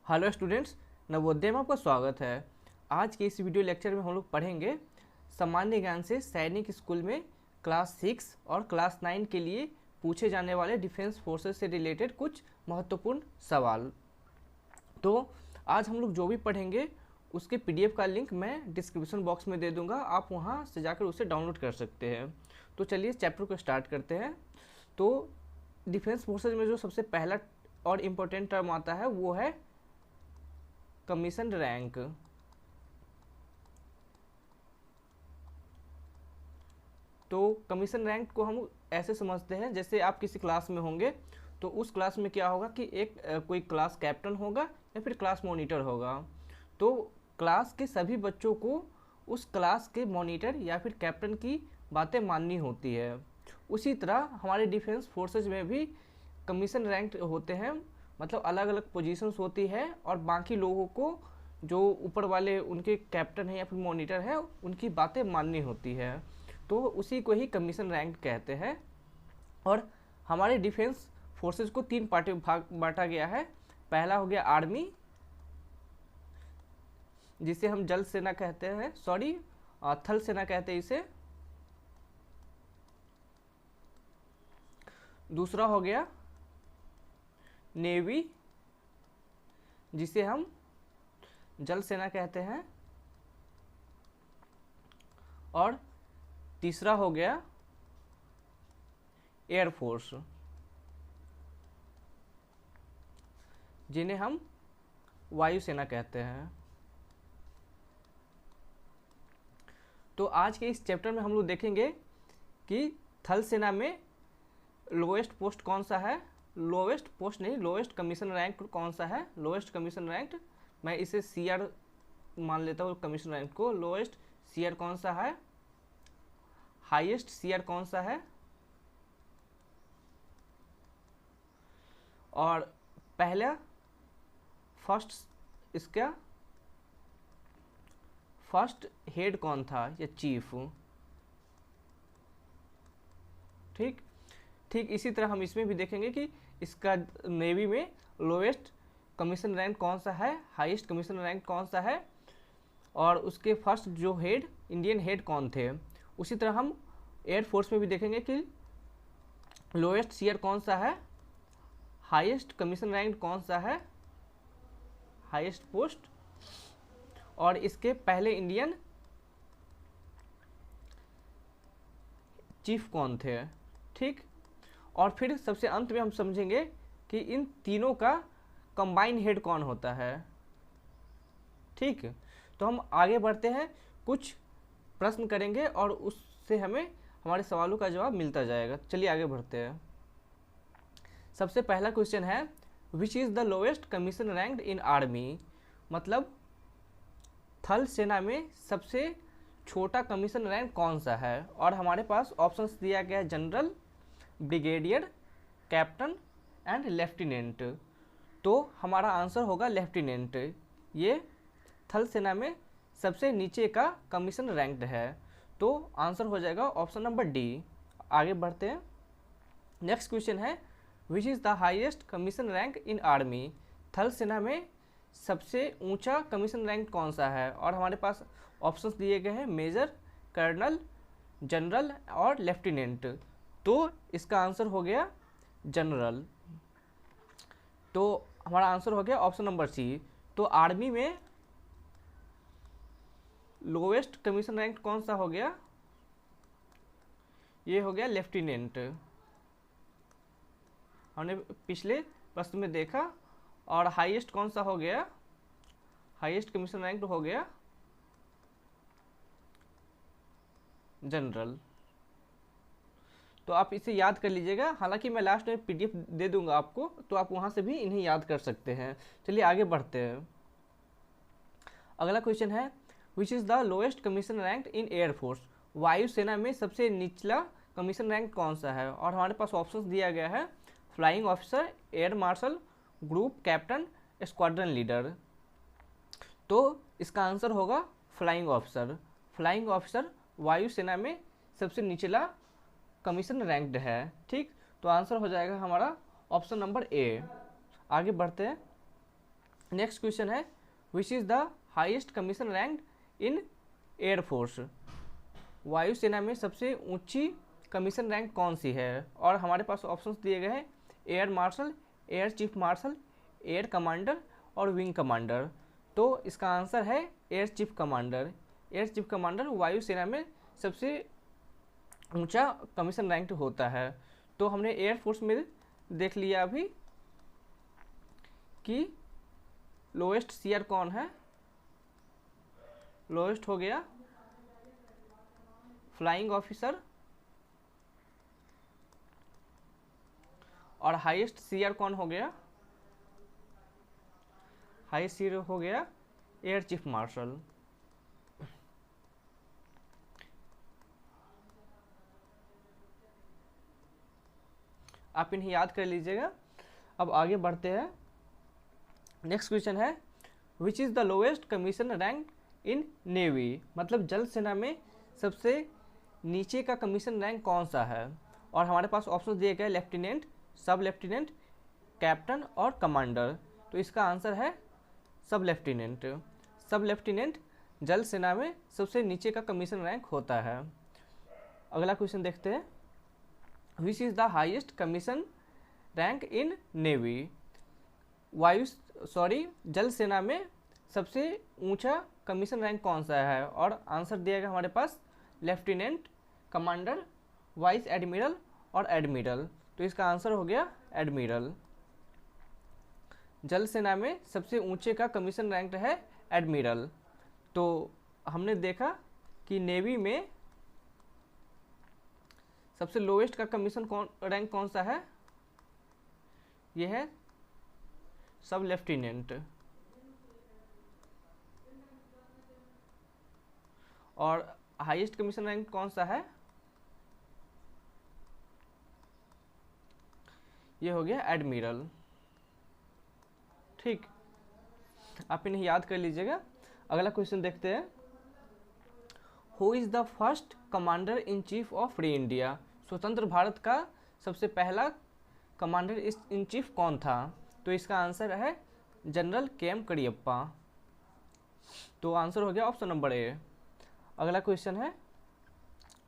Hello students, Navodaya में आपका स्वागत है। आज के इस वीडियो लेक्चर में हम लोग पढ़ेंगे सामान्य ज्ञान से सैनिक स्कूल में क्लास 6 और क्लास 9 के लिए पूछे जाने वाले डिफेंस फोर्सेस से रिलेटेड कुछ महत्वपूर्ण सवाल। तो आज हम लोग जो भी पढ़ेंगे उसके पीडीएफ का लिंक मैं डिस्क्रिप्शन बॉक्स में दे दूंगा, आप वहां से जाकर उसे डाउनलोड कर सकते हैं। तो चलिए इस चैप्टर को स्टार्ट करते हैं। तो डिफेंस फोर्सेज में जो सबसे पहला और इम्पोर्टेंट टर्म आता है वो है कमीशन रैंक। तो कमीशन रैंक को हम ऐसे समझते हैं, जैसे आप किसी क्लास में होंगे तो उस क्लास में क्या होगा कि एक कोई क्लास कैप्टन होगा या फिर क्लास मॉनिटर होगा। तो क्लास के सभी बच्चों को उस क्लास के मॉनिटर या फिर कैप्टन की बातें माननी होती है। उसी तरह हमारे डिफेंस फोर्सेज में भी कमीशन रैंक होते हैं, मतलब अलग अलग पोजीशंस होती है और बाकी लोगों को जो ऊपर वाले उनके कैप्टन है या फिर मॉनिटर है उनकी बातें माननी होती है। तो उसी को ही कमीशन रैंक कहते हैं। और हमारे डिफेंस फोर्सेस को तीन पार्टी भाग बांटा गया है। पहला हो गया आर्मी, जिसे हम जल सेना कहते हैं, थल सेना कहते हैं इसे। दूसरा हो गया नेवी, जिसे हम जल सेना कहते हैं। और तीसरा हो गया एयरफोर्स, जिन्हें हम वायुसेना कहते हैं। तो आज के इस चैप्टर में हम लोग देखेंगे कि थल सेना में लोएस्ट पोस्ट कौन सा है, लोएस्ट पोस्ट नहीं, लोएस्ट कमीशन रैंक कौन सा है। लोएस्ट कमीशन रैंक, मैं इसे सीआर मान लेता हूँ कमीशन रैंक को। लोएस्ट सीआर कौन सा है, हाईएस्ट सीआर कौन सा है, और पहला इसका फर्स्ट हेड कौन था या चीफ। ठीक इसी तरह हम इसमें भी देखेंगे कि इसका नेवी में लोएस्ट कमीशन रैंक कौन सा है, हाईएस्ट कमीशन रैंक कौन सा है, और उसके फर्स्ट जो हेड इंडियन हेड कौन थे। उसी तरह हम एयरफोर्स में भी देखेंगे कि लोएस्ट सीआर कौन सा है, हाईएस्ट कमीशन रैंक कौन सा है, हाईएस्ट पोस्ट, और इसके पहले इंडियन चीफ कौन थे। ठीक, और फिर सबसे अंत में हम समझेंगे कि इन तीनों का कंबाइन हेड कौन होता है। ठीक, तो हम आगे बढ़ते हैं, कुछ प्रश्न करेंगे और उससे हमें हमारे सवालों का जवाब मिलता जाएगा। चलिए आगे बढ़ते हैं। सबसे पहला क्वेश्चन है, which is the lowest commission ranked in army. मतलब थल सेना में सबसे छोटा कमीशन रैंक कौन सा है। और हमारे पास ऑप्शंस दिया गया है general, brigadier, captain and lieutenant. तो हमारा आंसर होगा लेफ्टिनेंट। ये थल सेना में सबसे नीचे का कमीशन रैंक्ड है। तो आंसर हो जाएगा ऑप्शन नंबर डी। आगे बढ़ते हैं। नेक्स्ट क्वेश्चन है, which is the highest commission rank in army. थल सेना में सबसे ऊंचा कमीशन रैंक कौन सा है। और हमारे पास ऑप्शंस दिए गए हैं मेजर, कर्नल, जनरल और लेफ्टिनेंट। तो इसका आंसर हो गया जनरल। तो हमारा आंसर हो गया ऑप्शन नंबर सी। तो आर्मी में लोएस्ट कमीशन रैंक कौन सा हो गया, ये हो गया लेफ्टिनेंट। हमने पिछले प्रश्न में देखा। और हाईएस्ट कौन सा हो गया, हाईएस्ट कमीशन रैंक हो गया जनरल। तो आप इसे याद कर लीजिएगा, हालांकि मैं लास्ट में पीडीएफ दे दूंगा आपको, तो आप वहां से भी इन्हें याद कर सकते हैं। चलिए आगे बढ़ते हैं। अगला क्वेश्चन है, which is the lowest commission rank in air force. वायुसेना में सबसे निचला कमीशन रैंक कौन सा है। और हमारे पास ऑप्शंस दिया गया है flying officer, air marshal, group captain, squadron leader. तो इसका आंसर होगा फ्लाइंग ऑफिसर। फ्लाइंग ऑफिसर वायुसेना में सबसे निचला कमीशन रैंक्ड है। ठीक, तो आंसर हो जाएगा हमारा ऑप्शन नंबर ए। आगे बढ़ते हैं। नेक्स्ट क्वेश्चन है which is the highest commission rank in air force. वायुसेना में सबसे ऊंची कमीशन रैंक कौन सी है? और हमारे पास ऑप्शंस दिए गए हैं air marshal, air chief marshal, air commander और विंग कमांडर। तो इसका आंसर है air chief commander. Air chief commander वायुसेना में सबसे ऊंचा कमीशन रैंक होता है। तो हमने एयरफोर्स में देख लिया अभी कि लोएस्ट सीआर कौन है। लोएस्ट हो गया फ्लाइंग ऑफिसर और हाईएस्ट सीआर कौन हो गया? हाईएस्ट सीआर हो गया एयर चीफ मार्शल। आप इन्हें याद कर लीजिएगा। अब आगे बढ़ते हैं। नेक्स्ट क्वेश्चन है which is the lowest commission rank in navy. मतलब जल सेना में सबसे नीचे का कमीशन रैंक कौन सा है? और हमारे पास ऑप्शन दिए गए लेफ्टिनेंट, सब लेफ्टिनेंट, कैप्टन और कमांडर। तो इसका आंसर है सब लेफ्टिनेंट। सब लेफ्टिनेंट जल सेना में सबसे नीचे का कमीशन रैंक होता है। अगला क्वेश्चन देखते हैं which is the highest commission rank in navy. जल सेना में सबसे ऊंचा कमीशन रैंक कौन सा है? और आंसर दिया गया हमारे पास लेफ्टिनेंट, कमांडर, वाइस एडमिरल और एडमिरल। तो इसका आंसर हो गया एडमिरल। जल सेना में सबसे ऊंचे का कमीशन रैंक है एडमिरल। तो हमने देखा कि नेवी में सबसे लोएस्ट का कमीशन रैंक कौन सा है? यह है सब लेफ्टिनेंट। और हाईएस्ट कमीशन रैंक कौन सा है? ये हो गया एडमिरल। ठीक, आप इन्हें याद कर लीजिएगा। अगला क्वेश्चन देखते हैं who is the first commander in chief of free India. स्वतंत्र भारत का सबसे पहला कमांडर इन चीफ कौन था? तो इसका आंसर है जनरल के.एम. करियप्पा। तो आंसर हो गया ऑप्शन नंबर ए। अगला क्वेश्चन है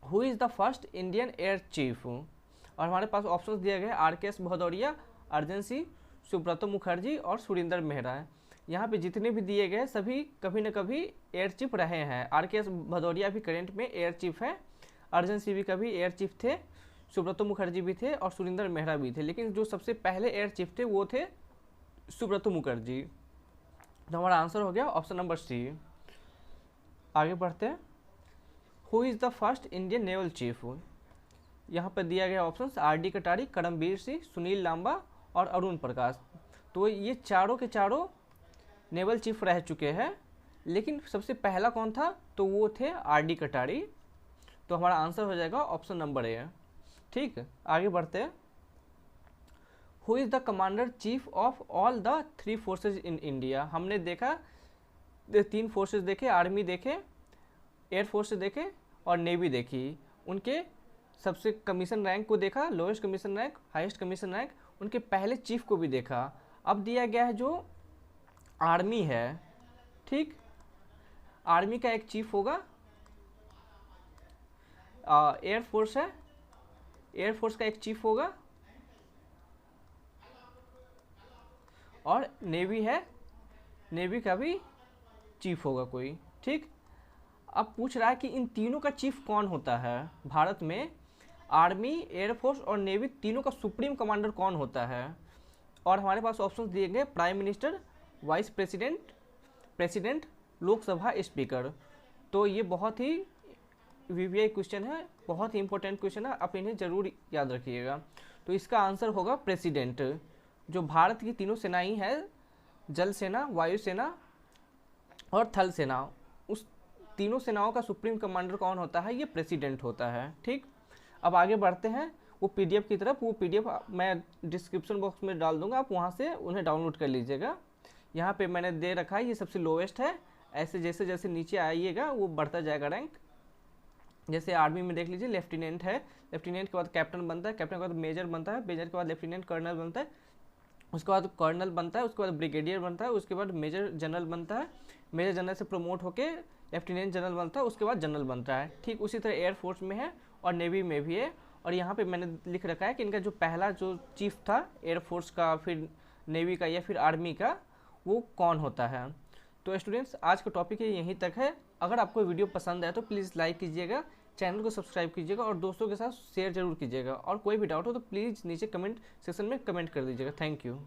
who is the first Indian air chief. और हमारे पास ऑप्शंस दिए गए आर.के.एस. भदौरिया, अर्जन सिंह, सुब्रतो मुखर्जी और सुरिंदर मेहरा। यहाँ पे जितने भी दिए गए सभी कभी न कभी एयर चीफ रहे हैं। आर.के.एस. भदौरिया भी करंट में एयर चीफ है, अर्जन सिंह भी कभी एयर चीफ थे, सुब्रतो मुखर्जी भी थे और सुरिंदर मेहरा भी थे। लेकिन जो सबसे पहले एयर चीफ थे वो थे सुब्रतो मुखर्जी। तो हमारा आंसर हो गया ऑप्शन नंबर सी। आगे बढ़ते हैं who is the first Indian naval chief. यहाँ पर दिया गया ऑप्शंस आर.डी. कटारी, करमबीर सिंह, सुनील लांबा और अरुण प्रकाश। तो ये चारों के चारों नेवल चीफ रह चुके हैं। लेकिन सबसे पहला कौन था? तो वो थे आर.डी. कटारी। तो हमारा आंसर हो जाएगा ऑप्शन नंबर ए। ठीक, आगे बढ़ते हैं who is the commander chief of all the 3 forces in India. हमने देखा 3 फोर्सेज देखे, आर्मी देखे, एयरफोर्स देखे और नेवी देखी। उनके सबसे कमीशन रैंक को देखा, lowest commission rank, highest commission rank, उनके पहले चीफ को भी देखा। अब दिया गया है जो आर्मी है। ठीक, आर्मी का एक चीफ होगा, एयरफोर्स है, एयरफोर्स का एक चीफ होगा और नेवी है, नेवी का भी चीफ होगा कोई। ठीक, अब पूछ रहा है कि इन तीनों का चीफ कौन होता है। भारत में आर्मी, एयरफोर्स और नेवी तीनों का सुप्रीम कमांडर कौन होता है? और हमारे पास ऑप्शंस दिए गए prime minister, vice president, president, Lok Sabha speaker. तो ये बहुत ही वीवीआई क्वेश्चन है, बहुत ही इंपॉर्टेंट क्वेश्चन है, आप इन्हें जरूर याद रखिएगा। तो इसका आंसर होगा प्रेसिडेंट। जो भारत की तीनों सेनाएं हैं, जल सेना, वायु सेना और थल सेना, उस तीनों सेनाओं का सुप्रीम कमांडर कौन होता है? ये प्रेसिडेंट होता है। ठीक, अब आगे बढ़ते हैं वो पीडीएफ की तरफ। वो पीडीएफ मैं डिस्क्रिप्शन बॉक्स में डाल दूंगा, आप वहाँ से उन्हें डाउनलोड कर लीजिएगा। यहाँ पे मैंने दे रखा है, ये सबसे लोएस्ट है। ऐसे जैसे जैसे नीचे आइएगा वो बढ़ता जाएगा रैंक। जैसे आर्मी में देख लीजिए लेफ्टिनेंट है, लेफ्टिनेंट के बाद कैप्टन बनता है, कैप्टन के बाद मेजर बनता है, मेजर के बाद लेफ्टिनेंट कर्नल बनता है, उसके बाद कर्नल बनता है, उसके बाद ब्रिगेडियर बनता है, उसके बाद मेजर जनरल बनता है, मेजर जनरल से प्रमोट होके लेफ्टिनेंट जनरल बनता है, उसके बाद जनरल बनता है। ठीक उसी तरह एयरफोर्स में है और नेवी में भी है। और यहाँ पे मैंने लिख रखा है कि इनका जो पहला जो चीफ था एयरफोर्स का, फिर नेवी का या फिर आर्मी का, वो कौन होता है। तो स्टूडेंट्स आज का टॉपिक यहीं तक है। अगर आपको वीडियो पसंद आए तो प्लीज़ लाइक कीजिएगा, चैनल को सब्सक्राइब कीजिएगा और दोस्तों के साथ शेयर जरूर कीजिएगा। और कोई भी डाउट हो तो प्लीज़ नीचे कमेंट सेक्शन में कमेंट कर दीजिएगा। Thank you.